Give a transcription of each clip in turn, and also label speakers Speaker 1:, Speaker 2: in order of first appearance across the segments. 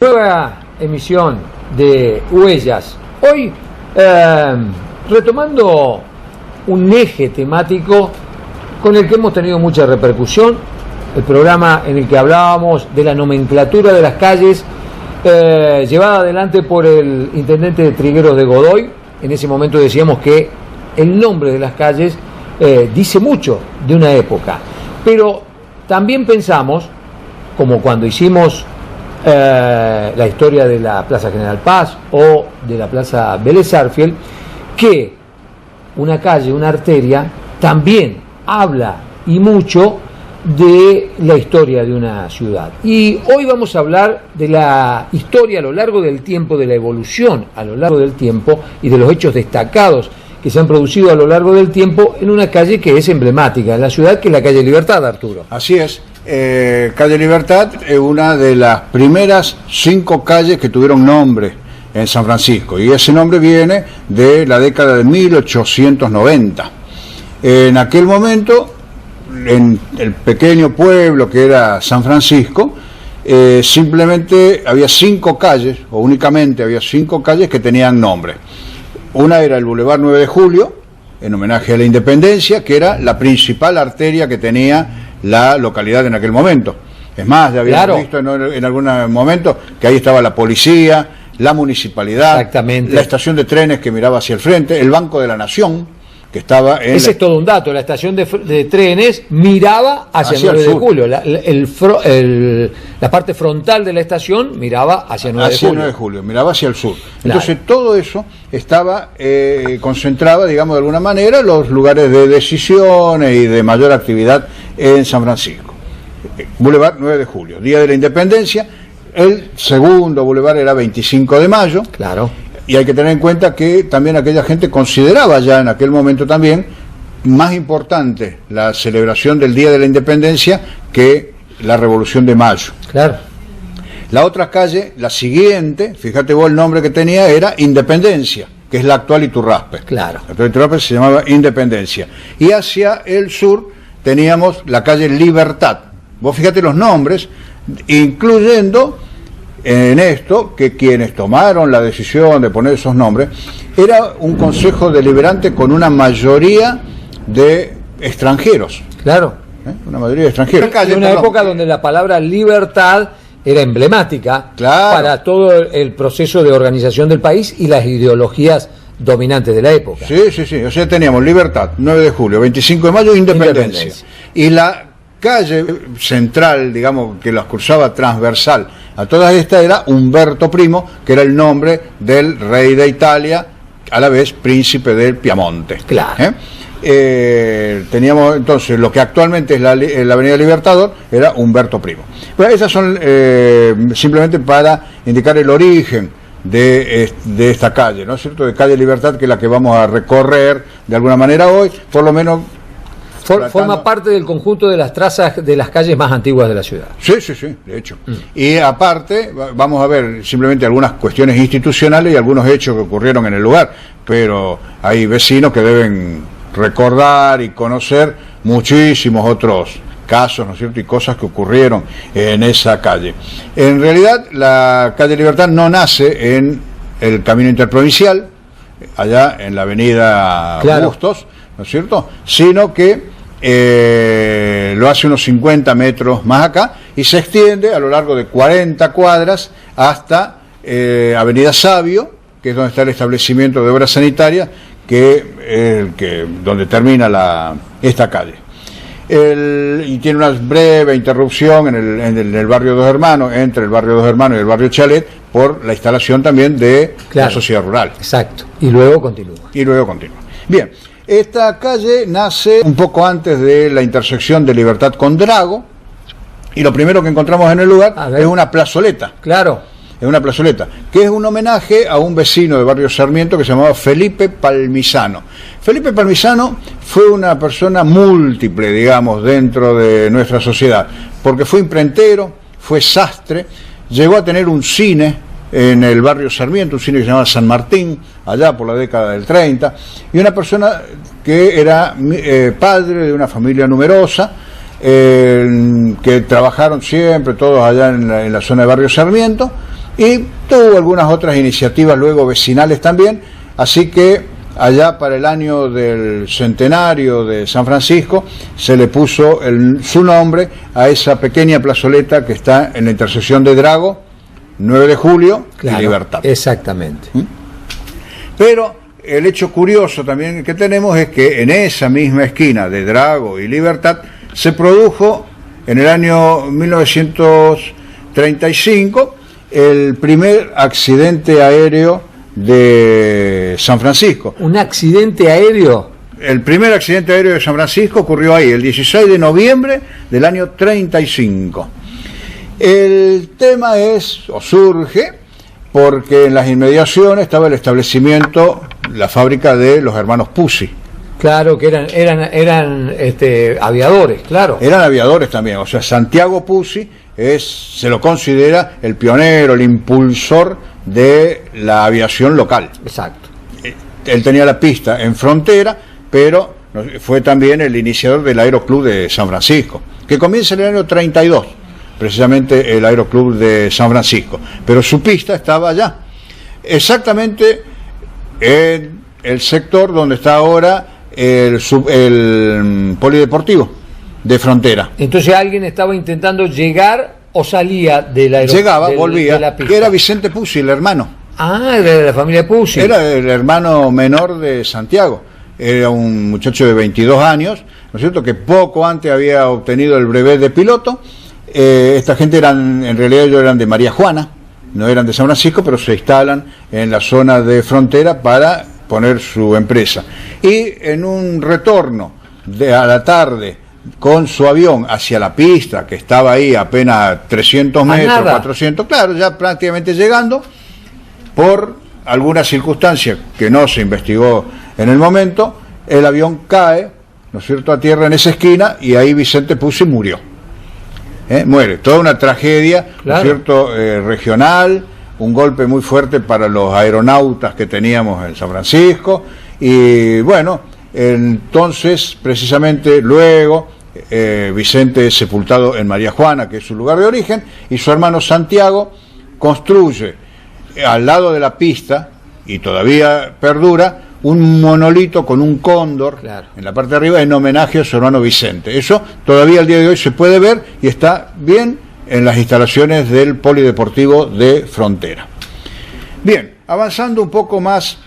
Speaker 1: Nueva emisión de Huellas. Hoy retomando un eje temático con el que hemos tenido mucha repercusión, el programa en el que hablábamos de la nomenclatura de las calles llevada adelante por el intendente de Trigueros de Godoy. En ese momento decíamos que el nombre de las calles dice mucho de una época, pero también pensamos, como cuando hicimos la historia de la Plaza General Paz o de la Plaza Vélez Sarsfield, que una calle, una arteria, también habla y mucho de la historia de una ciudad. Y hoy vamos a hablar de la historia a lo largo del tiempo, de la evolución a lo largo del tiempo y de los hechos destacados que se han producido a lo largo del tiempo en una calle que es emblemática en la ciudad, que es la calle Libertad, Arturo.
Speaker 2: Así es. Calle Libertad es una de las primeras 5 calles que tuvieron nombre en San Francisco, y ese nombre viene de la década de 1890. En aquel momento, en el pequeño pueblo que era San Francisco, simplemente había 5 calles, o únicamente había 5 calles que tenían nombre. Una era el Boulevard 9 de Julio, en homenaje a la Independencia, que era la principal arteria que tenía la localidad en aquel momento. Es más, ya habíamos visto en algún momento que ahí estaba la policía, la municipalidad, la estación de trenes que miraba hacia el frente, el Banco de la Nación, que estaba en...
Speaker 1: Ese es todo un dato, la estación de trenes miraba hacia 9 de julio, la parte frontal de la estación miraba hacia 9 de julio.
Speaker 2: Hacia 9 de julio, miraba hacia el sur. Entonces todo eso estaba concentrado, digamos de alguna manera, en los lugares de decisiones y de mayor actividad en San Francisco. Boulevard 9 de Julio, Día de la Independencia. El segundo boulevard era 25 de Mayo.
Speaker 1: Claro.
Speaker 2: Y hay que tener en cuenta que también aquella gente consideraba ya en aquel momento también más importante la celebración del Día de la Independencia que la Revolución de Mayo.
Speaker 1: Claro.
Speaker 2: La otra calle, la siguiente, fíjate vos el nombre que tenía, era Independencia, que es la actual Iturraspe.
Speaker 1: Claro.
Speaker 2: La actual Iturraspe se llamaba Independencia. Y hacia el sur teníamos la calle Libertad. Vos fíjate los nombres, incluyendo en esto que quienes tomaron la decisión de poner esos nombres era un consejo deliberante con una mayoría de extranjeros.
Speaker 1: Claro.
Speaker 2: Una mayoría de extranjeros.
Speaker 1: En una época donde la palabra libertad era emblemática para todo el proceso de organización del país y las ideologías dominantes de la época.
Speaker 2: Sí. O sea, teníamos Libertad, 9 de julio, 25 de mayo, Independencia. Y la calle central, digamos, que las cruzaba transversal a todas estas, era Umberto I, que era el nombre del rey de Italia, a la vez príncipe del Piamonte.
Speaker 1: Claro.
Speaker 2: Teníamos entonces lo que actualmente es la Avenida Libertador, era Umberto I. Bueno, esas son simplemente para indicar el origen de esta calle, ¿no es cierto? De calle Libertad, que es la que vamos a recorrer de alguna manera hoy, por lo menos.
Speaker 1: Forma parte del conjunto de las trazas de las calles más antiguas de la ciudad.
Speaker 2: Sí, de hecho. Y aparte, vamos a ver simplemente algunas cuestiones institucionales y algunos hechos que ocurrieron en el lugar, pero hay vecinos que deben recordar y conocer muchísimos otros casos, ¿no es cierto?, y cosas que ocurrieron en esa calle. En realidad, la calle Libertad no nace en el camino interprovincial, allá en la avenida Bustos, ¿no es cierto?, sino que lo hace unos 50 metros más acá y se extiende a lo largo de 40 cuadras hasta Avenida Sabio, que es donde está el establecimiento de obras sanitarias, donde termina esta calle. Y tiene una breve interrupción en el barrio Dos Hermanos, entre el barrio Dos Hermanos y el barrio Chalet, por la instalación también de la sociedad rural.
Speaker 1: Exacto. Y luego continúa.
Speaker 2: Bien. Esta calle nace un poco antes de la intersección de Libertad con Drago, y lo primero que encontramos en el lugar es una plazoleta.
Speaker 1: Claro.
Speaker 2: Es una plazoleta, que es un homenaje a un vecino de Barrio Sarmiento que se llamaba Felipe Palmisano. Felipe Palmisano fue una persona múltiple, digamos, dentro de nuestra sociedad, porque fue imprentero, fue sastre, llegó a tener un cine en el barrio Sarmiento, un cine que se llamaba San Martín, allá por la década del 30, y una persona que era padre de una familia numerosa, que trabajaron siempre todos allá en la zona de barrio Sarmiento, Y tuvo algunas otras iniciativas luego vecinales también, así que allá para el año del centenario de San Francisco se le puso su nombre a esa pequeña plazoleta que está en la intersección de Drago, 9 de julio,
Speaker 1: claro,
Speaker 2: y Libertad.
Speaker 1: Exactamente.
Speaker 2: Pero el hecho curioso también que tenemos es que en esa misma esquina de Drago y Libertad se produjo en el año 1935 el primer accidente aéreo de San Francisco.
Speaker 1: ¿Un accidente aéreo?
Speaker 2: El primer accidente aéreo de San Francisco ocurrió ahí, el 16 de noviembre del año 35. El tema surge porque en las inmediaciones estaba el establecimiento, la fábrica de los hermanos Pucci.
Speaker 1: Claro, que eran aviadores, claro.
Speaker 2: Eran aviadores también, o sea, Santiago Pucci se lo considera el pionero, el impulsor de la aviación local.
Speaker 1: Exacto.
Speaker 2: Él tenía la pista en Frontera, pero fue también el iniciador del Aeroclub de San Francisco, que comienza en el año 32, precisamente el Aeroclub de San Francisco, pero su pista estaba allá, exactamente en el sector donde está ahora el polideportivo de Frontera.
Speaker 1: Entonces alguien estaba intentando llegar o salía del aeropuerto.
Speaker 2: Llegaba, volvía, que era Vicente Pucci, el hermano.
Speaker 1: Ah, era de la familia Pucci.
Speaker 2: Era el hermano menor de Santiago. Era un muchacho de 22 años, ¿no es cierto?, que poco antes había obtenido el brevet de piloto. Esta gente en realidad ellos eran de María Juana, no eran de San Francisco, pero se instalan en la zona de Frontera para poner su empresa. Y en un retorno a la tarde con su avión hacia la pista, que estaba ahí apenas 300 metros, 400, claro, ya prácticamente llegando, por alguna circunstancia que no se investigó en el momento, el avión cae, ¿no es cierto?, a tierra en esa esquina, y ahí Vicente Pucci murió. Muere, toda una tragedia, claro, ¿no es cierto?, regional, un golpe muy fuerte para los aeronautas que teníamos en San Francisco, y bueno, entonces precisamente luego Vicente es sepultado en María Juana, que es su lugar de origen, y su hermano Santiago construye al lado de la pista, y todavía perdura, un monolito con un cóndor, claro, en la parte de arriba, en homenaje a su hermano Vicente. Eso todavía al día de hoy se puede ver y está bien en las instalaciones del Polideportivo de Frontera. Bien, avanzando un poco más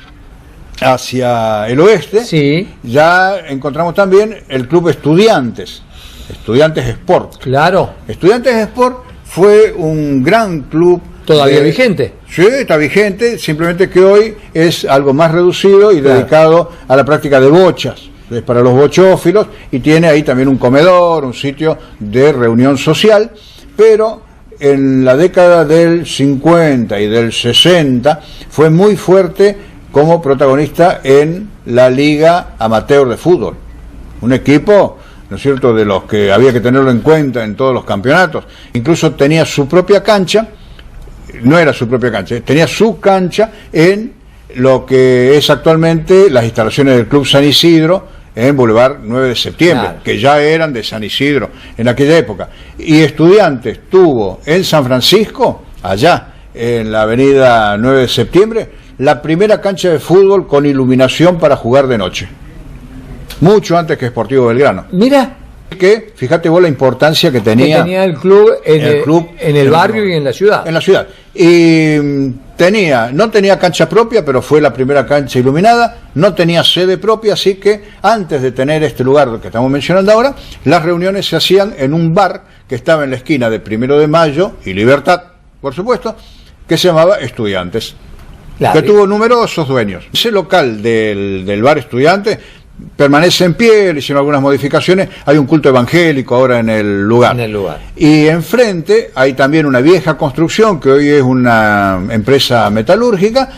Speaker 2: hacia el oeste, sí, ya encontramos también el Club Estudiantes Sport.
Speaker 1: Claro.
Speaker 2: Estudiantes Sport fue un gran club.
Speaker 1: ¿Todavía vigente?
Speaker 2: Sí, está vigente, simplemente que hoy es algo más reducido y claro, dedicado a la práctica de bochas, es para los bochófilos, y tiene ahí también un comedor, un sitio de reunión social, pero en la década del 50 y del 60 fue muy fuerte como protagonista en la Liga Amateur de Fútbol, un equipo, ¿no es cierto?, de los que había que tenerlo en cuenta en todos los campeonatos. Incluso tenía su propia cancha, no era su propia cancha, tenía su cancha en lo que es actualmente las instalaciones del Club San Isidro en Boulevard 9 de Septiembre, claro, que ya eran de San Isidro en aquella época. Y Estudiantes tuvo en San Francisco, allá en la avenida 9 de Septiembre, la primera cancha de fútbol con iluminación para jugar de noche, mucho antes que Sportivo Belgrano.
Speaker 1: Mira,
Speaker 2: que fíjate vos la importancia que tenía
Speaker 1: el club en el barrio y en la ciudad.
Speaker 2: En la ciudad. Y no tenía cancha propia, pero fue la primera cancha iluminada, no tenía sede propia, así que antes de tener este lugar que estamos mencionando ahora, las reuniones se hacían en un bar que estaba en la esquina de 1 de Mayo y Libertad, por supuesto, que se llamaba Estudiantes, claro, que tuvo numerosos dueños. Ese local del bar Estudiantes permanece en pie, le hicieron algunas modificaciones, hay un culto evangélico ahora en el lugar. Y enfrente hay también una vieja construcción que hoy es una empresa metalúrgica,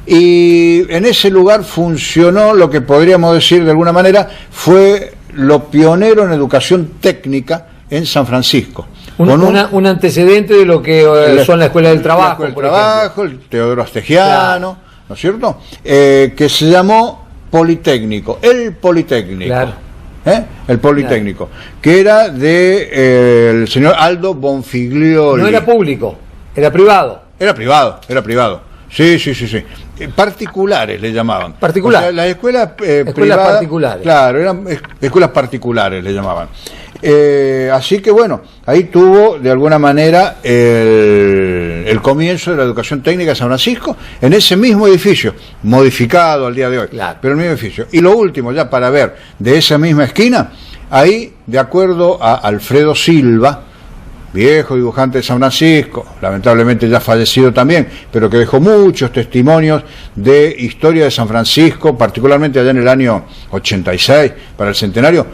Speaker 2: y en ese lugar funcionó lo que podríamos decir de alguna manera fue lo pionero en educación técnica en San Francisco.
Speaker 1: Un antecedente de lo que son la Escuela del Trabajo.
Speaker 2: La Escuela del Trabajo, el Teodoro Astegiano, claro, ¿no es cierto?, que se llamó Politécnico, el Politécnico, claro, el Politécnico, claro, que era de el señor Aldo Bonfiglioli.
Speaker 1: No era público, era privado.
Speaker 2: Era privado, era privado. Sí. Particulares le llamaban.
Speaker 1: Particular.
Speaker 2: O sea, las escuelas
Speaker 1: Escuelas particulares.
Speaker 2: Claro, eran escuelas particulares le llamaban. Así que bueno, ahí tuvo de alguna manera el comienzo de la educación técnica de San Francisco, en ese mismo edificio, modificado al día de hoy,
Speaker 1: Claro.
Speaker 2: pero el mismo edificio. Y lo último, ya para ver, de esa misma esquina, ahí, de acuerdo a Alfredo Silva, viejo dibujante de San Francisco, lamentablemente ya fallecido también, pero que dejó muchos testimonios de historia de San Francisco, particularmente allá en el año 86, para el centenario,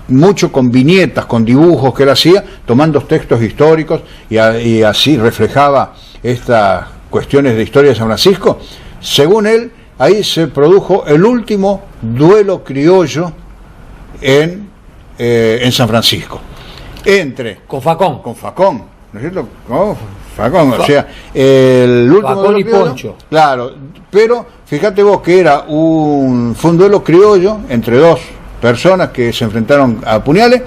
Speaker 2: mucho con viñetas, con dibujos que él hacía, tomando textos históricos, y así reflejaba estas cuestiones de historia de San Francisco. Según él, ahí se produjo el último duelo criollo en San Francisco.
Speaker 1: Con Facón.
Speaker 2: Con Facón, ¿no es cierto? Con Facón, o sea, el último
Speaker 1: Facón
Speaker 2: duelo
Speaker 1: y
Speaker 2: criollo,
Speaker 1: Poncho.
Speaker 2: Claro, pero fíjate vos que fue un duelo criollo entre dos personas que se enfrentaron a puñales.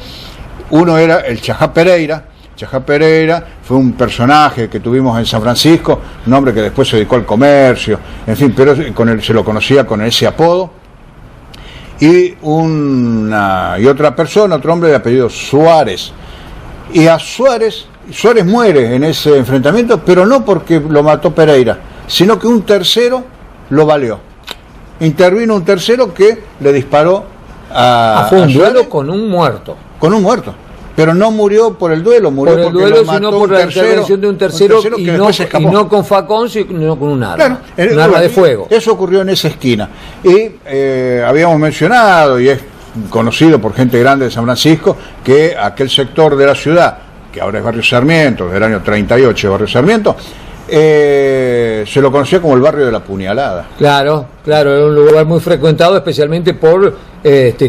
Speaker 2: Uno era el Chajá Pereira. Chajá Pereira fue un personaje que tuvimos en San Francisco, un hombre que después se dedicó al comercio, en fin, pero se lo conocía con ese apodo. Y otra persona, otro hombre de apellido Suárez. Y a Suárez muere en ese enfrentamiento, pero no porque lo mató Pereira, sino que un tercero lo valió. Intervino un tercero que le disparó
Speaker 1: fue un duelo
Speaker 2: Suárez
Speaker 1: con un muerto.
Speaker 2: con un muerto. Pero no murió por el duelo, murió
Speaker 1: Por el
Speaker 2: porque
Speaker 1: duelo,
Speaker 2: lo mató
Speaker 1: sino por
Speaker 2: un
Speaker 1: la
Speaker 2: tercero,
Speaker 1: intervención de un tercero,
Speaker 2: que
Speaker 1: y
Speaker 2: después se escapó.
Speaker 1: no con Facón, sino con un arma.
Speaker 2: Claro,
Speaker 1: un arma de fuego.
Speaker 2: Eso ocurrió en esa esquina. Y habíamos mencionado, y es conocido por gente grande de San Francisco, que aquel sector de la ciudad, que ahora es Barrio Sarmiento, desde el año 38 Barrio Sarmiento, se lo conocía como el barrio de la puñalada.
Speaker 1: Claro, era un lugar muy frecuentado, especialmente por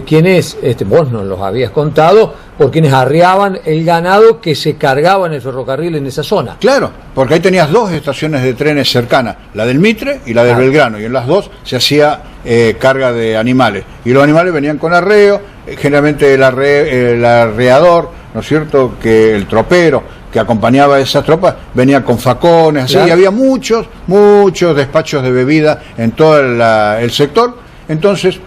Speaker 1: quienes, vos nos los habías contado, por quienes arriaban el ganado que se cargaba en el ferrocarril en esa zona.
Speaker 2: Claro, porque ahí tenías dos estaciones de trenes cercanas, la del Mitre y la del Belgrano, y en las dos se hacía carga de animales, y los animales venían con arreo, generalmente el arreador, ¿no es cierto?, que el tropero que acompañaba a esas tropas venía con facones, así, y había muchos despachos de bebida en todo el sector. Entonces,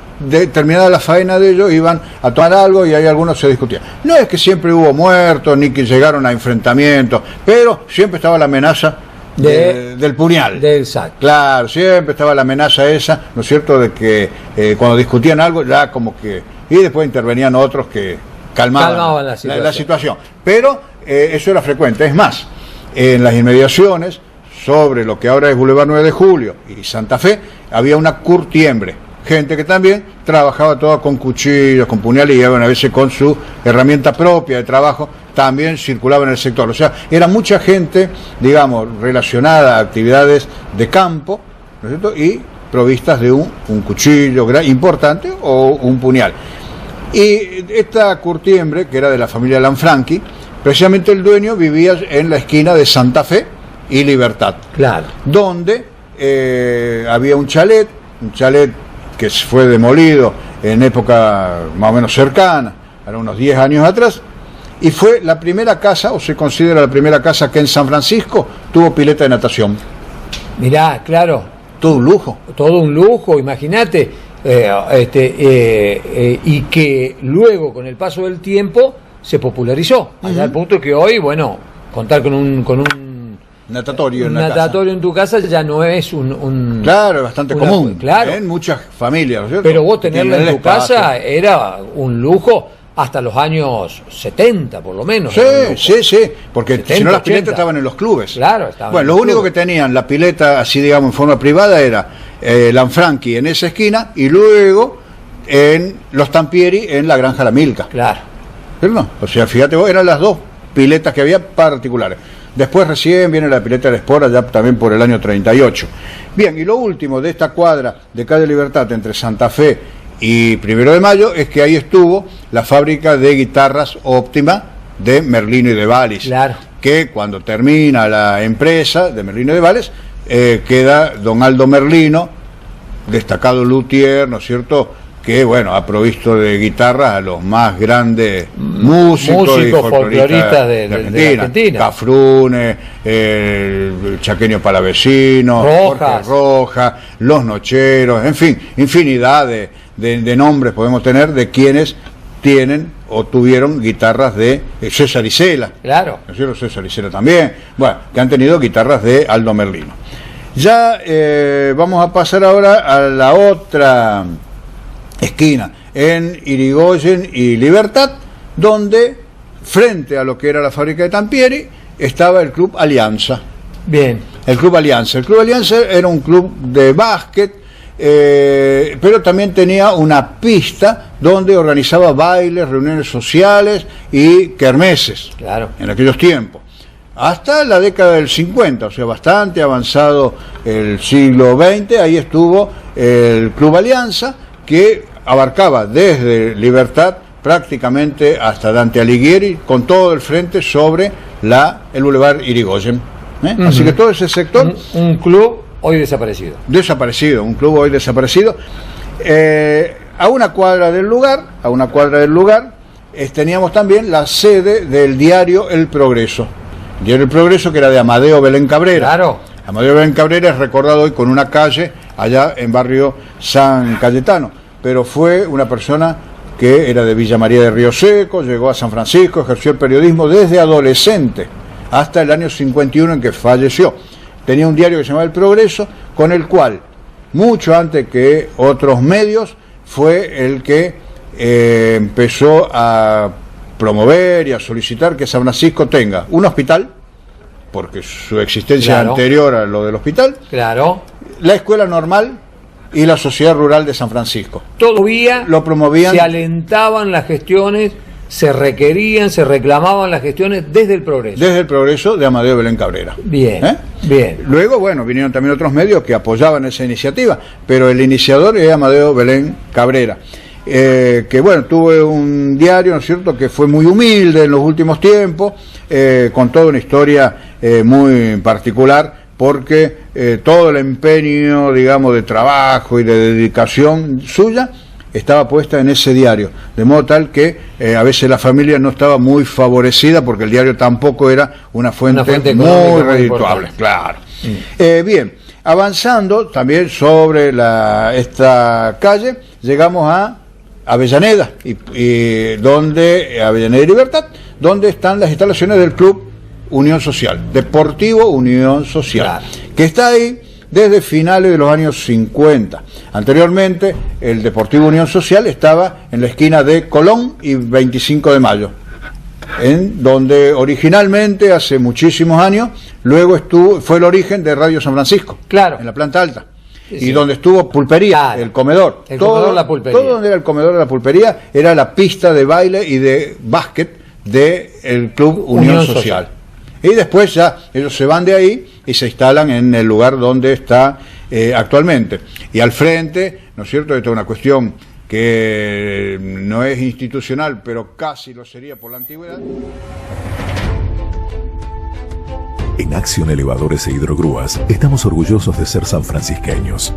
Speaker 2: terminada la faena de ellos, iban a tomar algo y ahí algunos se discutían. No es que siempre hubo muertos ni que llegaron a enfrentamientos, pero siempre estaba la amenaza del puñal.
Speaker 1: Del saque.
Speaker 2: Claro, siempre estaba la amenaza esa, ¿no es cierto?, de que cuando discutían algo, ya como que... Y después intervenían otros que calmaban la situación. Pero eso era frecuente. Es más, en las inmediaciones, sobre lo que ahora es Boulevard 9 de Julio y Santa Fe, había una curtiembre. Gente que también trabajaba toda con cuchillos, con puñales, y a veces con su herramienta propia de trabajo, también circulaba en el sector. O sea, era mucha gente, digamos, relacionada a actividades de campo, ¿no es cierto?, y provistas de un cuchillo importante o un puñal. Y esta curtiembre, que era de la familia Lanfranchi, precisamente el dueño vivía en la esquina de Santa Fe y Libertad.
Speaker 1: Claro.
Speaker 2: Donde había un chalet que fue demolido en época más o menos cercana, a unos 10 años atrás, y fue la primera casa, o se considera la primera casa que en San Francisco tuvo pileta de natación.
Speaker 1: Mirá, claro.
Speaker 2: Todo un lujo.
Speaker 1: Todo un lujo, imagínate. Y que luego, con el paso del tiempo, se popularizó, al punto que hoy, bueno, contar con un
Speaker 2: natatorio
Speaker 1: en tu casa ya no es
Speaker 2: claro, es bastante común,
Speaker 1: claro,
Speaker 2: en muchas familias, ¿no es cierto?,
Speaker 1: pero vos tenerlo en tu casa era un lujo hasta los años 70 por lo menos.
Speaker 2: Sí, porque
Speaker 1: 70,
Speaker 2: si no las piletas
Speaker 1: 80.
Speaker 2: estaban en los clubes.
Speaker 1: Claro, estaban.
Speaker 2: Bueno, lo único que tenían la pileta así, digamos, en forma privada era Lanfranchi en esa esquina, y luego en los Tampieri en la Granja La Milka.
Speaker 1: Claro.
Speaker 2: ¿Cierto? O sea, fíjate vos, eran las dos piletas que había particulares. Después recién viene la pileta de Espora, ya también por el año 38. Bien, y lo último de esta cuadra de Calle Libertad entre Santa Fe y 1 de Mayo es que ahí estuvo la fábrica de guitarras Óptima de Merlino y de Vallis.
Speaker 1: Claro.
Speaker 2: Que cuando termina la empresa de Merlino y de Vallis, queda don Aldo Merlino, destacado luthier, ¿no es cierto?, que bueno, ha provisto de guitarras a los más grandes músicos y folcloristas de Argentina. Cafrune, el Chaqueño Palavecino, Jorge Rojas, Los Nocheros, en fin, infinidad de nombres podemos tener de quienes tienen o tuvieron guitarras de César Isela.
Speaker 1: Claro.
Speaker 2: ¿No es cierto? César Isela también. Bueno, que han tenido guitarras de Aldo Merlino. Ya vamos a pasar ahora a la otra esquina, en Irigoyen y Libertad, donde frente a lo que era la fábrica de Tampieri estaba el Club Alianza.
Speaker 1: Bien.
Speaker 2: El Club Alianza. El Club Alianza era un club de básquet, pero también tenía una pista donde organizaba bailes, reuniones sociales y kermeses.
Speaker 1: Claro.
Speaker 2: En aquellos tiempos. Hasta la década del 50, o sea, bastante avanzado el siglo XX, ahí estuvo el Club Alianza, que abarcaba desde Libertad prácticamente hasta Dante Alighieri, con todo el frente sobre el Boulevard Irigoyen. Así que todo ese sector...
Speaker 1: Un club hoy desaparecido.
Speaker 2: Un club hoy desaparecido. A una cuadra del lugar, teníamos también la sede del diario El Progreso. El diario El Progreso, que era de Amadeo Belén Cabrera.
Speaker 1: Claro.
Speaker 2: Amadeo Belén Cabrera es recordado hoy con una calle allá en barrio San Cayetano, pero fue una persona que era de Villa María de Río Seco, llegó a San Francisco, ejerció el periodismo desde adolescente hasta el año 51 en que falleció. Tenía un diario que se llamaba El Progreso, con el cual, mucho antes que otros medios, fue el que empezó a promover y a solicitar que San Francisco tenga un hospital, porque su existencia es anterior a lo del hospital, la escuela normal y la sociedad rural de San Francisco.
Speaker 1: Todavía
Speaker 2: lo promovían,
Speaker 1: se alentaban las gestiones, se requerían, se reclamaban las gestiones desde El Progreso.
Speaker 2: Desde El Progreso de Amadeo Belén Cabrera.
Speaker 1: Bien, bien.
Speaker 2: Luego, bueno, vinieron también otros medios que apoyaban esa iniciativa, pero el iniciador es Amadeo Belén Cabrera. Que bueno, tuve un diario, ¿no es cierto?, que fue muy humilde en los últimos tiempos, con toda una historia muy particular, porque todo el empeño, digamos, de trabajo y de dedicación suya estaba puesta en ese diario, de modo tal que a veces la familia no estaba muy favorecida porque el diario tampoco era una fuente muy redituable, claro. Bien, avanzando también sobre esta calle, llegamos a Avellaneda, Avellaneda y Libertad, donde están las instalaciones del Club Unión Social, Deportivo Unión Social, que está ahí desde finales de los años 50. Anteriormente, el Deportivo Unión Social estaba en la esquina de Colón y 25 de Mayo, en donde originalmente, hace muchísimos años, luego fue el origen de Radio San Francisco, en la planta alta. Y donde estuvo Pulpería, el comedor.
Speaker 1: La pulpería.
Speaker 2: Todo donde era el comedor de la pulpería era la pista de baile y de básquet del Club Unión Social. Y después ya ellos se van de ahí y se instalan en el lugar donde está actualmente. Y al frente, ¿no es cierto?, esta es una cuestión que no es institucional, pero casi lo sería por la antigüedad.
Speaker 3: En Acción Elevadores e Hidrogrúas estamos orgullosos de ser sanfrancisqueños.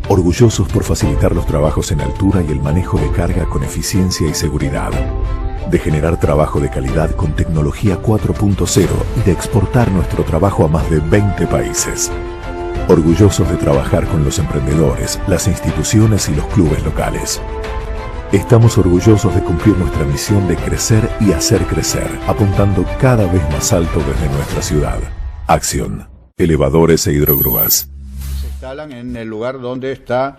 Speaker 3: Orgullosos por facilitar los trabajos en altura y el manejo de carga con eficiencia y seguridad. De generar trabajo de calidad con tecnología 4.0 y de exportar nuestro trabajo a más de 20 países. Orgullosos de trabajar con los emprendedores, las instituciones y los clubes locales. Estamos orgullosos de cumplir nuestra misión de crecer y hacer crecer, apuntando cada vez más alto desde nuestra ciudad. Acción, Elevadores e Hidrogrúas.
Speaker 2: Se instalan en el lugar donde está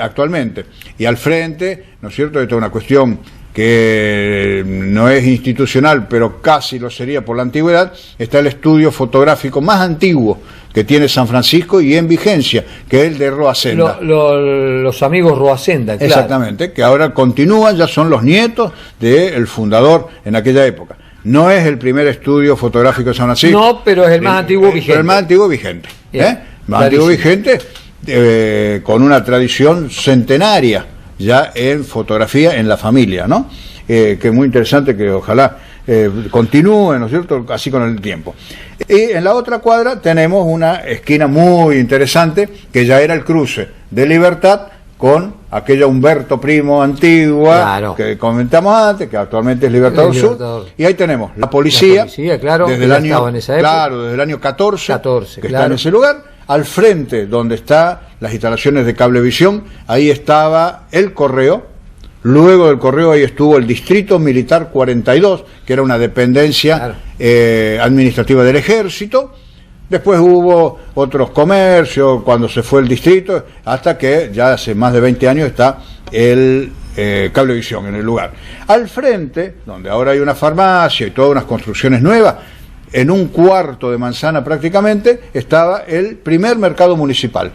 Speaker 2: actualmente. Y al frente, ¿no es cierto?, esta es una cuestión que no es institucional, pero casi lo sería por la antigüedad, está el estudio fotográfico más antiguo que tiene San Francisco y en vigencia, que es el de Roacenda.
Speaker 1: Los amigos Roacenda, claro.
Speaker 2: Exactamente, que ahora continúan, ya son los nietos del fundador en aquella época. No es el primer estudio fotográfico de San Francisco.
Speaker 1: No, pero es el más antiguo vigente.
Speaker 2: Pero el más antiguo vigente. Más antiguo vigente, con una tradición centenaria ya en fotografía en la familia, ¿no? Que es muy interesante, que ojalá continúe, ¿no es cierto?, así con el tiempo. Y en la otra cuadra tenemos una esquina muy interesante, que ya era el cruce de Libertad con aquella Humberto Primo antigua,
Speaker 1: claro,
Speaker 2: que comentamos antes, que actualmente es Libertador Sur, y ahí tenemos la policía,
Speaker 1: claro,
Speaker 2: desde el año,
Speaker 1: en esa época.
Speaker 2: claro, desde el año 14 que
Speaker 1: claro,
Speaker 2: está en ese lugar. Al frente, donde están las instalaciones de Cablevisión, ahí estaba el Correo. Luego del Correo ahí estuvo el Distrito Militar 42, que era una dependencia, claro, administrativa del Ejército. Después hubo otros comercios cuando se fue el distrito, hasta que ya hace más de 20 años está el Cablevisión en el lugar. Al frente, donde ahora hay una farmacia y todas unas construcciones nuevas, en un cuarto de manzana prácticamente, estaba el primer mercado municipal.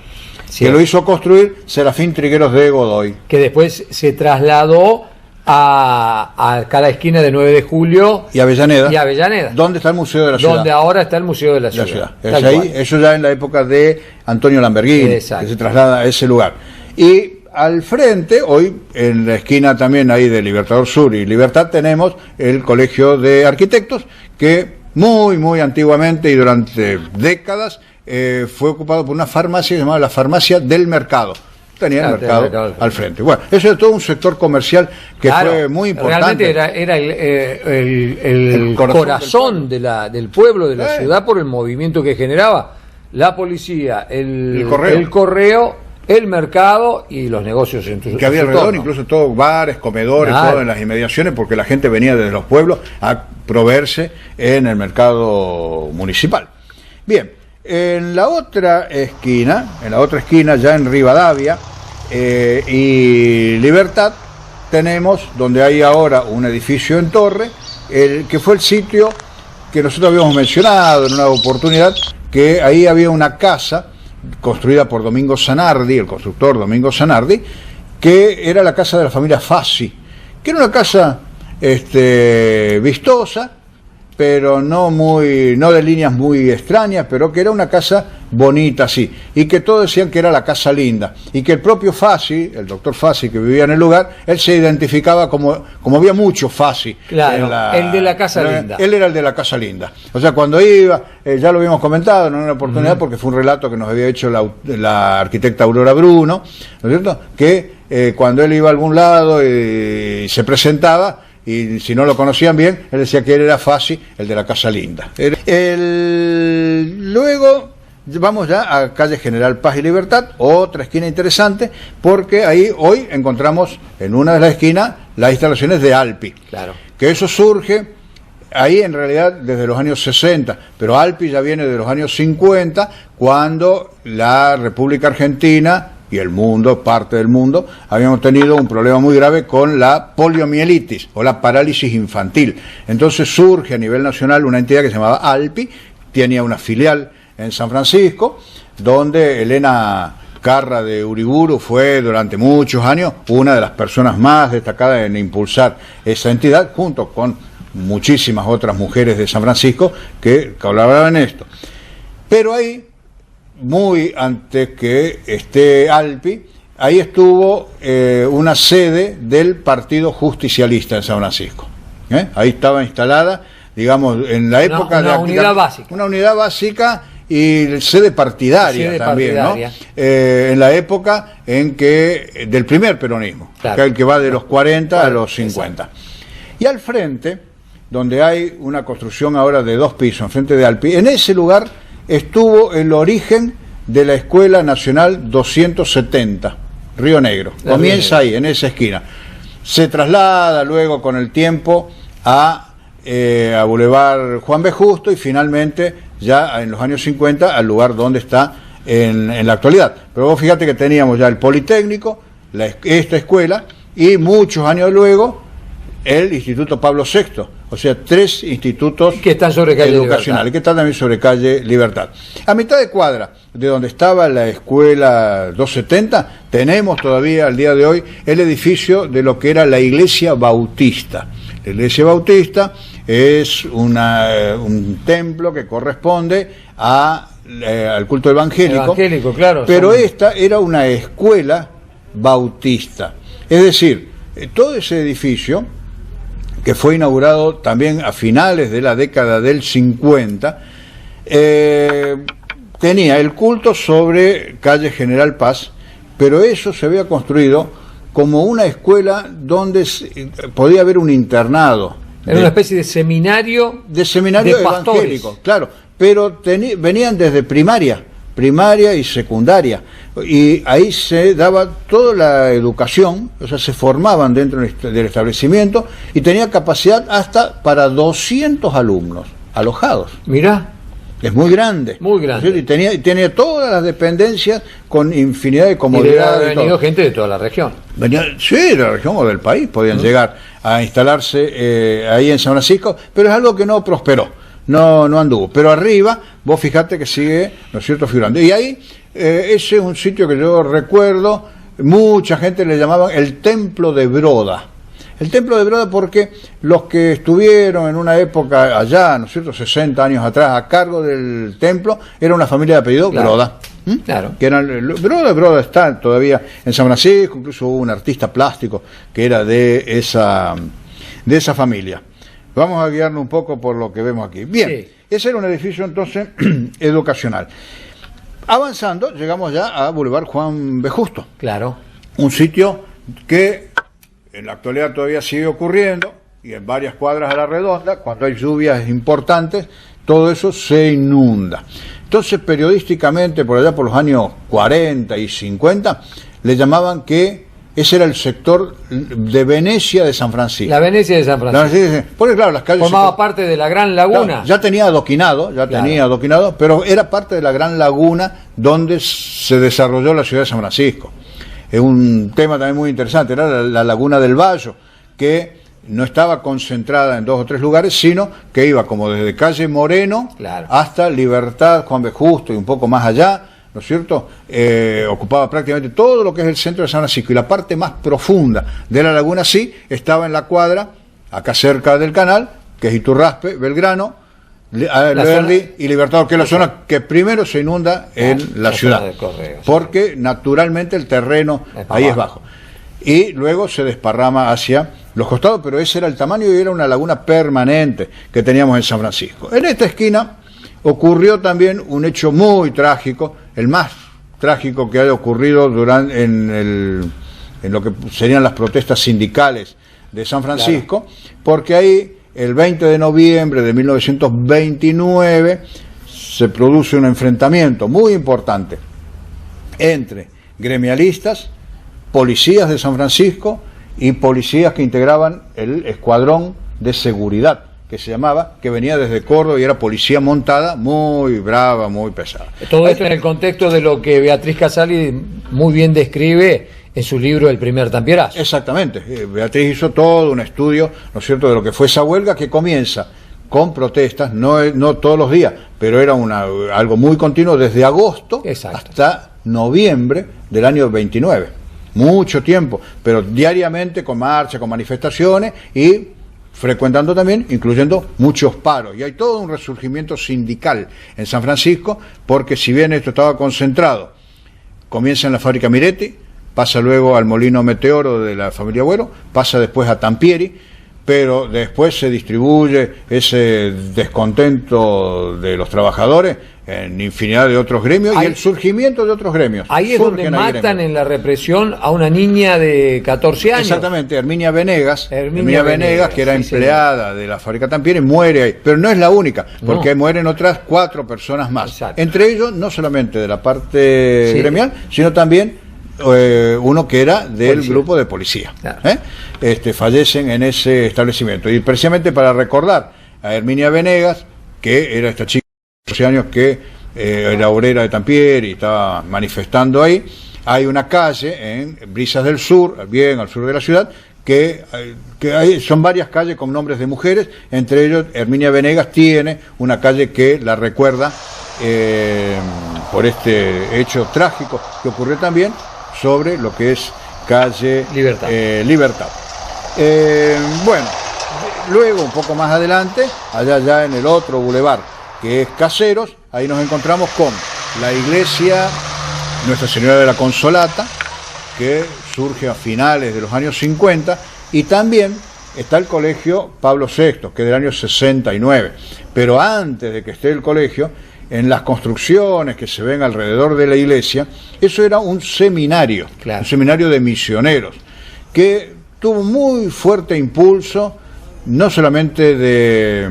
Speaker 2: Sí, que lo hizo construir Serafín Trigueros de Godoy.
Speaker 1: Que después se trasladó a cada esquina de 9 de Julio
Speaker 2: y Avellaneda.
Speaker 1: ¿Dónde
Speaker 2: está el Museo de la Ciudad?
Speaker 1: Donde ahora está el Museo de la Ciudad.
Speaker 2: Ahí, eso ya en la época de Antonio Lamberghini, que se traslada a ese lugar. Y al frente, hoy en la esquina también ahí de Libertador Sur y Libertad, tenemos el Colegio de Arquitectos, que muy antiguamente y durante décadas fue ocupado por una farmacia llamada la Farmacia del Mercado. Tenía el mercado al frente. Bueno, eso es todo un sector comercial que fue muy importante.
Speaker 1: Realmente era el corazón del pueblo, de la ciudad, por el movimiento que generaba la policía, el correo, el mercado y los negocios en
Speaker 2: que había alrededor, incluso todos bares, comedores, todo en las inmediaciones, porque la gente venía desde los pueblos a proveerse en el mercado municipal. Bien, en la otra esquina ya en Rivadavia y Libertad, tenemos donde hay ahora un edificio en torre, que fue el sitio que nosotros habíamos mencionado en una oportunidad, que ahí había una casa construida por Domingo Zanardi, el constructor Domingo Zanardi, que era la casa de la familia Fassi, que era una casa vistosa, pero no de líneas muy extrañas, pero que era una casa bonita, sí, y que todos decían que era la casa linda, y que el propio Fassi, el doctor Fassi que vivía en el lugar, él se identificaba como había mucho Fassi.
Speaker 1: Claro, el de la casa linda.
Speaker 2: Él era el de la casa linda. O sea, cuando iba, ya lo habíamos comentado en una oportunidad, porque fue un relato que nos había hecho la arquitecta Aurora Bruno, ¿no es cierto?, que cuando él iba a algún lado y se presentaba, y si no lo conocían bien, él decía que él era Fassi, el de la Casa Linda. Luego vamos ya a calle General Paz y Libertad, otra esquina interesante, porque ahí hoy encontramos en una de las esquinas las instalaciones de Alpi.
Speaker 1: Claro.
Speaker 2: Que eso surge ahí en realidad desde los años 60, pero Alpi ya viene de los años 50, cuando la República Argentina y el mundo, parte del mundo, habíamos tenido un problema muy grave con la poliomielitis o la parálisis infantil. Entonces surge a nivel nacional una entidad que se llamaba Alpi, tenía una filial en San Francisco, donde Elena Carra de Uriburu fue durante muchos años una de las personas más destacadas en impulsar esa entidad, junto con muchísimas otras mujeres de San Francisco que colaboraban en esto. Pero ahí, muy antes que esté Alpi, ahí estuvo una sede del Partido Justicialista en San Francisco. Ahí estaba instalada, digamos, en la época
Speaker 1: una unidad básica.
Speaker 2: Una unidad básica y sede partidaria también, partidaria, ¿no? En la época en que del primer peronismo, claro, que es el que va de los 40 a los 50. Exacto. Y al frente, donde hay una construcción ahora de 2 pisos, enfrente de Alpi, en ese lugar estuvo el origen de la Escuela Nacional 270, Río Negro. Comienza ahí, en esa esquina. Se traslada luego con el tiempo a Boulevard Juan B. Justo y finalmente, ya en los años 50, al lugar donde está en la actualidad. Pero vos fíjate que teníamos ya el Politécnico, esta escuela, y muchos años luego el Instituto Pablo VI, o sea, 3 institutos
Speaker 1: que están sobre calle
Speaker 2: educacionales, Libertad, que están también sobre calle Libertad. A mitad de cuadra de donde estaba la escuela 270, tenemos todavía al día de hoy el edificio de lo que era la Iglesia Bautista. La Iglesia Bautista es un templo que corresponde al culto evangélico,
Speaker 1: claro,
Speaker 2: pero esta era una escuela bautista. Es decir, todo ese edificio, que fue inaugurado también a finales de la década del 50, tenía el culto sobre calle General Paz, pero eso se había construido como una escuela donde podía haber un internado.
Speaker 1: Era una especie de seminario
Speaker 2: de evangélico, claro, pero venían desde primaria y secundaria, y ahí se daba toda la educación, o sea, se formaban dentro del establecimiento, y tenía capacidad hasta para 200 alumnos alojados.
Speaker 1: Mirá.
Speaker 2: Es muy grande.
Speaker 1: Muy grande.
Speaker 2: Y tenía todas las dependencias con infinidad de comodidades.
Speaker 1: Y ha venido gente de toda la región.
Speaker 2: Sí, de la región o del país podían llegar a instalarse ahí en San Francisco, pero es algo que no prosperó, no anduvo. Pero arriba, vos fijate que sigue, ¿no es cierto?, figurando. Y ahí, ese es un sitio que yo recuerdo, mucha gente le llamaban el Templo de Broda. El Templo de Broda porque los que estuvieron en una época allá, ¿no es cierto?, 60 años atrás, a cargo del templo, era una familia de apellido Broda.
Speaker 1: Claro.
Speaker 2: Que eran, Broda está todavía en San Francisco, incluso hubo un artista plástico que era de esa familia. Vamos a guiarnos un poco por lo que vemos aquí. Bien, sí. Ese era un edificio entonces educacional. Avanzando, llegamos ya a Boulevard Juan B. Justo.
Speaker 1: Claro.
Speaker 2: Un sitio que en la actualidad todavía sigue ocurriendo, y en varias cuadras a la redonda, cuando hay lluvias importantes, todo eso se inunda. Entonces, periodísticamente, por allá por los años 40 y 50, le llamaban que ese era el sector de Venecia de San Francisco.
Speaker 1: La Venecia de San Francisco.
Speaker 2: Porque claro, las calles...
Speaker 1: Formaba parte de la Gran Laguna.
Speaker 2: Claro, ya tenía adoquinado, pero era parte de la Gran Laguna donde se desarrolló la ciudad de San Francisco. Es un tema también muy interesante, era la Laguna del Bayo, que no estaba concentrada en 2 o 3 lugares, sino que iba como desde calle Moreno hasta Libertad, Juan B. Justo y un poco más allá, ¿no es cierto? Ocupaba prácticamente todo lo que es el centro de San Francisco, y la parte más profunda de la laguna sí estaba en la cuadra, acá cerca del canal, que es Iturraspe, Belgrano, Alberdi y Libertador, que es la zona que primero se inunda en la ciudad, porque naturalmente el terreno ahí es bajo, y luego se desparrama hacia los costados, pero ese era el tamaño y era una laguna permanente que teníamos en San Francisco. En esta esquina ocurrió también un hecho muy trágico, el más trágico que haya ocurrido en lo que serían las protestas sindicales de San Francisco, porque ahí el 20 de noviembre de 1929 se produce un enfrentamiento muy importante entre gremialistas, policías de San Francisco y policías que integraban el escuadrón de seguridad, que se llamaba, que venía desde Córdoba y era policía montada, muy brava, muy pesada.
Speaker 1: Todo esto en el contexto de lo que Beatriz Casali muy bien describe en su libro El primer Tampierazo.
Speaker 2: Exactamente. Beatriz hizo todo un estudio, ¿no es cierto?, de lo que fue esa huelga, que comienza con protestas, no todos los días, pero era algo muy continuo desde agosto hasta noviembre del año 29. Mucho tiempo, pero diariamente con marchas, con manifestaciones y frecuentando también, incluyendo muchos paros. Y hay todo un resurgimiento sindical en San Francisco, porque si bien esto estaba concentrado, comienza en la fábrica Miretti, pasa luego al Molino Meteoro de la familia Agüero, pasa después a Tampieri, pero después se distribuye ese descontento de los trabajadores en infinidad de otros gremios y el surgimiento de otros gremios.
Speaker 1: Ahí es donde matan en la represión a una niña de 14 años.
Speaker 2: Exactamente, Herminia Venegas, que era empleada de la fábrica Tampieri, muere ahí, pero no es la única, porque mueren otras 4 personas más. Exacto. Entre ellos, no solamente de la parte gremial, sino también uno que era del grupo de policía. Claro. Fallecen en ese establecimiento. Y precisamente para recordar a Herminia Venegas, que era esta chica de 14 años que era obrera de Tampieri y estaba manifestando ahí, hay una calle en Brisas del Sur, bien al sur de la ciudad, que son varias calles con nombres de mujeres, entre ellos Herminia Venegas tiene una calle que la recuerda por este hecho trágico que ocurrió también sobre lo que es calle Libertad. Bueno, luego un poco más adelante, allá ya en el otro bulevar, que es Caseros, ahí nos encontramos con la iglesia Nuestra Señora de la Consolata, que surge a finales de los años 50, y también está el colegio Pablo VI, que es del año 69. Pero antes de que esté el colegio, en las construcciones que se ven alrededor de la iglesia, eso era un seminario, un seminario de misioneros. que tuvo muy fuerte impulso, no solamente de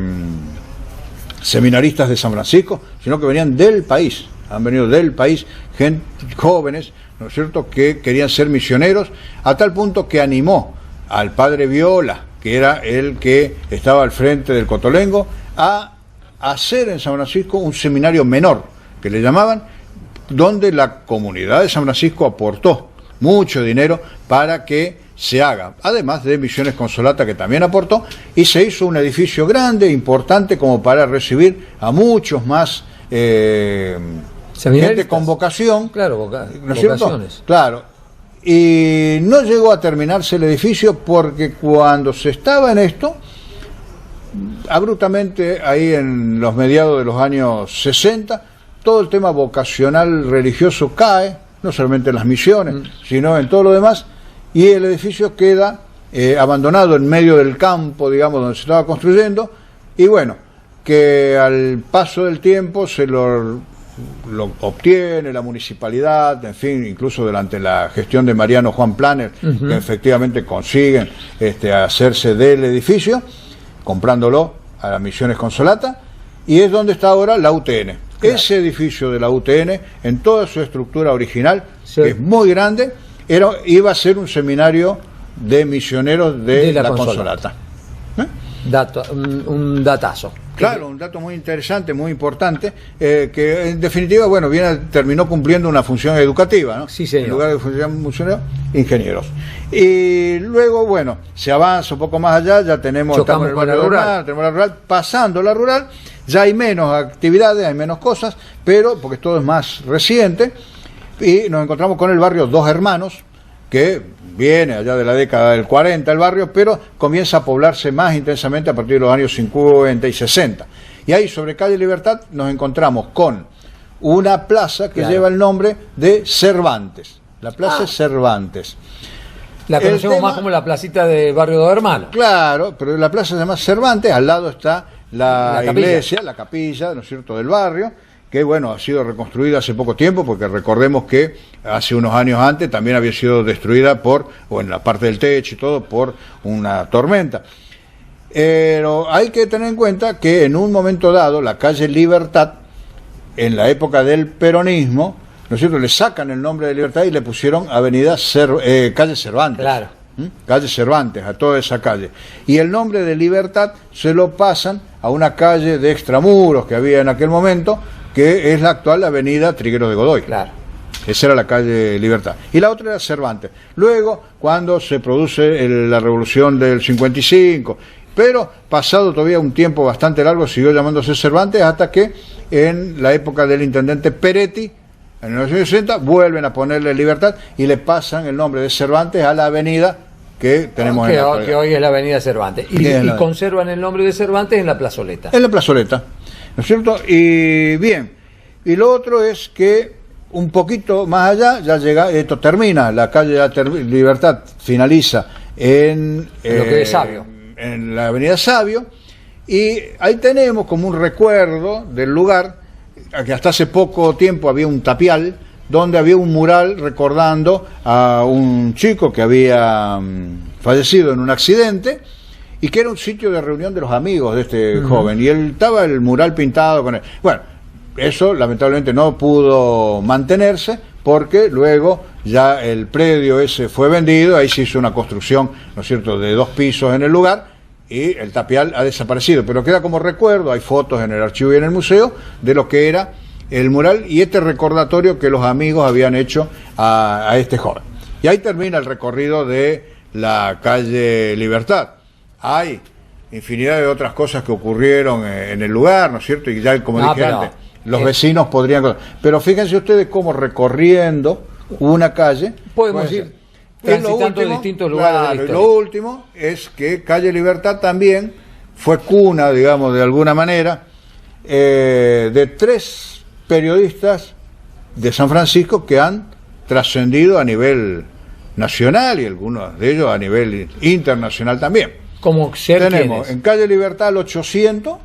Speaker 2: seminaristas de San Francisco, sino que venían del país, han venido del país, gente, jóvenes, ¿no es cierto?, que querían ser misioneros, a tal punto que animó al padre Viola, que era el que estaba al frente del Cotolengo, a hacer en San Francisco un seminario menor, que le llamaban, donde la comunidad de San Francisco aportó mucho dinero para que se haga, además de Misiones Consolata, que también aportó, y se hizo un edificio grande, importante, como para recibir a muchos más gente con vocación,
Speaker 1: claro,
Speaker 2: ¿no es cierto?
Speaker 1: vocaciones.
Speaker 2: Claro. Y no llegó a terminarse el edificio porque cuando se estaba en esto, abruptamente, ahí en los mediados de los años 60, todo el tema vocacional religioso cae, no solamente en las misiones, sino en todo lo demás, y el edificio queda abandonado en medio del campo, digamos, donde se estaba construyendo, y bueno, que al paso del tiempo se lo obtiene la municipalidad, en fin, incluso durante la gestión de Mariano Juan Planer, que efectivamente consiguen hacerse del edificio, comprándolo a las Misiones Consolata, y es donde está ahora la UTN. Claro. Ese edificio de la UTN, en toda su estructura original, sí, que es muy grande, iba a ser un seminario de misioneros de la Consolata.
Speaker 1: Un datazo.
Speaker 2: Claro, un dato muy interesante, muy importante, que en definitiva, bueno, terminó cumpliendo una función educativa, ¿no?
Speaker 1: Sí, señor.
Speaker 2: En lugar de función misionero, ingenieros. Y luego, bueno, se avanza un poco más allá, ya tenemos el barrio rural, tenemos la rural, pasando la rural, ya hay menos actividades, hay menos cosas, pero porque todo es más reciente, y nos encontramos con el barrio Dos Hermanos, que viene allá de la década del 40 el barrio, pero comienza a poblarse más intensamente a partir de los años 50 y 60. Y ahí, sobre calle Libertad, nos encontramos con una plaza que lleva el nombre de Cervantes, la Plaza Cervantes.
Speaker 1: La conocemos más como la placita de barrio Dos Hermanos.
Speaker 2: Claro, pero la plaza se llama Cervantes, al lado está la iglesia, la capilla, ¿no es cierto?, del barrio, que bueno, ha sido reconstruida hace poco tiempo, porque recordemos que hace unos años antes también había sido destruida en la parte del techo y todo, por una tormenta. Pero hay que tener en cuenta que en un momento dado, la calle Libertad, en la época del peronismo, ¿no es cierto?, le sacan el nombre de Libertad y le pusieron calle Cervantes.
Speaker 1: Claro.
Speaker 2: Calle Cervantes, a toda esa calle. Y el nombre de Libertad se lo pasan a una calle de extramuros que había en aquel momento, que es la actual avenida Trigueros de Godoy.
Speaker 1: Claro.
Speaker 2: Esa era la calle Libertad. Y la otra era Cervantes. Luego, cuando se produce la revolución del 55, pero pasado todavía un tiempo bastante largo, siguió llamándose Cervantes, hasta que en la época del intendente Peretti, en 1960, vuelven a ponerle Libertad y le pasan el nombre de Cervantes a la avenida que tenemos en la actualidad,
Speaker 1: que hoy es la avenida Cervantes. Y conservan el nombre de Cervantes en la plazoleta.
Speaker 2: En la plazoleta, ¿no es cierto? Y bien, y lo otro es que un poquito más allá, ya llega, esto termina, la calle Libertad finaliza en
Speaker 1: lo que es Sabio,
Speaker 2: en la avenida Sabio, y ahí tenemos como un recuerdo del lugar, que hasta hace poco tiempo había un tapial, donde había un mural recordando a un chico que había fallecido en un accidente, y que era un sitio de reunión de los amigos de este joven, y estaba el mural pintado con él. Bueno, eso lamentablemente no pudo mantenerse, porque luego ya el predio ese fue vendido, ahí se hizo una construcción, ¿no es cierto?, de 2 pisos en el lugar, y el tapial ha desaparecido, pero queda como recuerdo, hay fotos en el archivo y en el museo, de lo que era el mural y este recordatorio que los amigos habían hecho a este joven. Y ahí termina el recorrido de la calle Libertad. Hay infinidad de otras cosas que ocurrieron en el lugar, ¿no es cierto? Y ya, como dije antes, los vecinos podrían... Pero fíjense ustedes cómo recorriendo una calle...
Speaker 1: Podemos ir transitando distintos lugares de la historia.
Speaker 2: Y lo último es que calle Libertad también fue cuna, digamos, de alguna manera, de 3 periodistas de San Francisco que han trascendido a nivel nacional y algunos de ellos a nivel internacional también.
Speaker 1: Como
Speaker 2: tenemos en calle Libertad al 800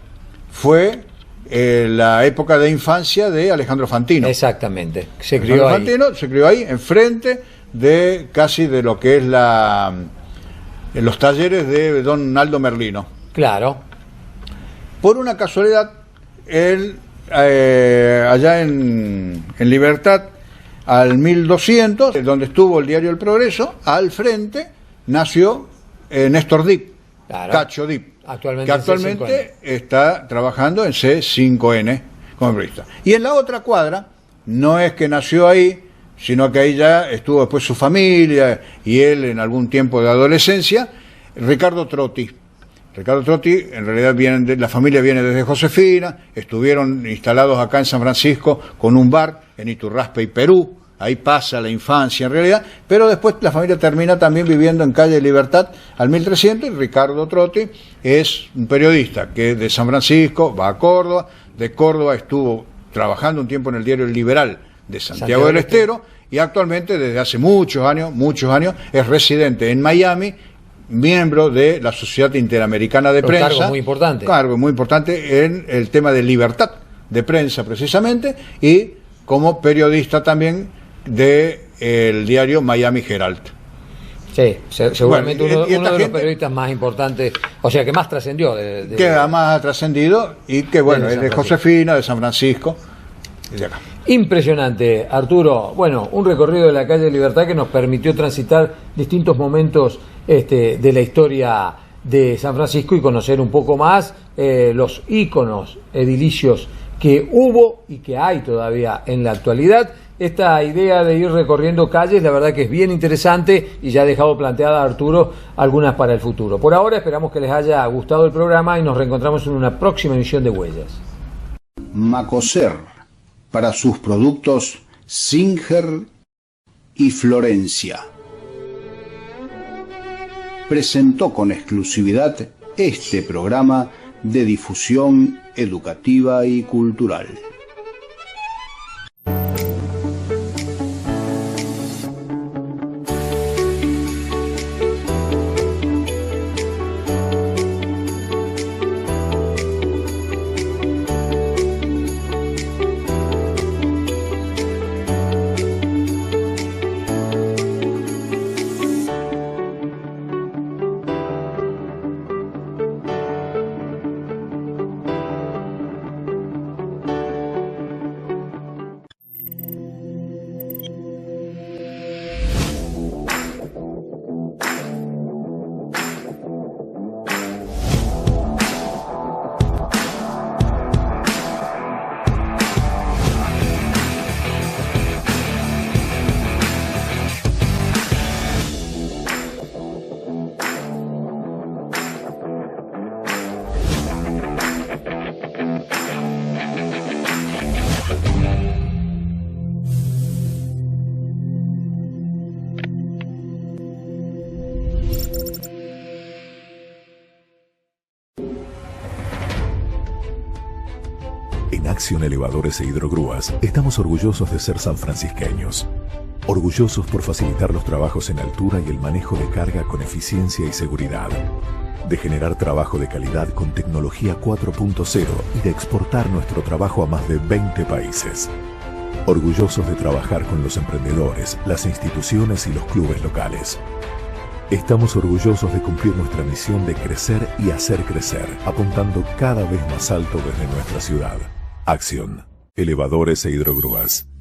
Speaker 2: fue la época de infancia de Alejandro Fantino.
Speaker 1: Exactamente, se crió ahí.
Speaker 2: Fantino se crió ahí, enfrente de casi de lo que es los talleres de don Aldo Merlino.
Speaker 1: Claro.
Speaker 2: Por una casualidad, él allá en Libertad, al 1200, donde estuvo el diario El Progreso, al frente nació Néstor Dip,
Speaker 1: Claro.
Speaker 2: Cacho Dip,
Speaker 1: Actualmente
Speaker 2: que actualmente está trabajando en C5N como periodista. Y en la otra cuadra, no es que nació ahí, sino que ahí ya estuvo después su familia y él en algún tiempo de adolescencia, Ricardo Trotti. Ricardo Trotti, en realidad la familia viene desde Josefina, estuvieron instalados acá en San Francisco con un bar en Iturraspe y Perú, ahí pasa la infancia en realidad, pero después la familia termina también viviendo en calle Libertad al 1300 y Ricardo Trotti es un periodista que de San Francisco va a Córdoba, de Córdoba estuvo trabajando un tiempo en el diario El Liberal de Santiago del Estero y actualmente desde hace muchos años es residente en Miami, miembro de la Sociedad Interamericana de Prensa.
Speaker 1: Cargo muy importante.
Speaker 2: Cargo muy importante en el tema de libertad de prensa precisamente y como periodista también del diario Miami Herald.
Speaker 1: Sí, seguramente
Speaker 2: Bueno,
Speaker 1: uno de los periodistas más importantes, o sea, que más trascendió.
Speaker 2: Que además ha trascendido y que bueno, es de Josefina, de San Francisco y de acá.
Speaker 1: Impresionante, Arturo. Bueno, un recorrido de la calle Libertad que nos permitió transitar distintos momentos de la historia de San Francisco y conocer un poco más los íconos edilicios que hubo y que hay todavía en la actualidad. Esta idea de ir recorriendo calles, la verdad que es bien interesante y ya ha dejado planteada Arturo algunas para el futuro. Por ahora esperamos que les haya gustado el programa y nos reencontramos en una próxima emisión de Huellas.
Speaker 4: Macoser, para sus productos Singer y Florencia, presentó con exclusividad este programa de difusión educativa y cultural.
Speaker 3: En Acción Elevadores e Hidrogrúas estamos orgullosos de ser sanfrancisqueños. Orgullosos por facilitar los trabajos en altura y el manejo de carga con eficiencia y seguridad. De generar trabajo de calidad con tecnología 4.0 y de exportar nuestro trabajo a más de 20 países. Orgullosos de trabajar con los emprendedores, las instituciones y los clubes locales. Estamos orgullosos de cumplir nuestra misión de crecer y hacer crecer, apuntando cada vez más alto desde nuestra ciudad. Acción, Elevadores e Hidrogrúas.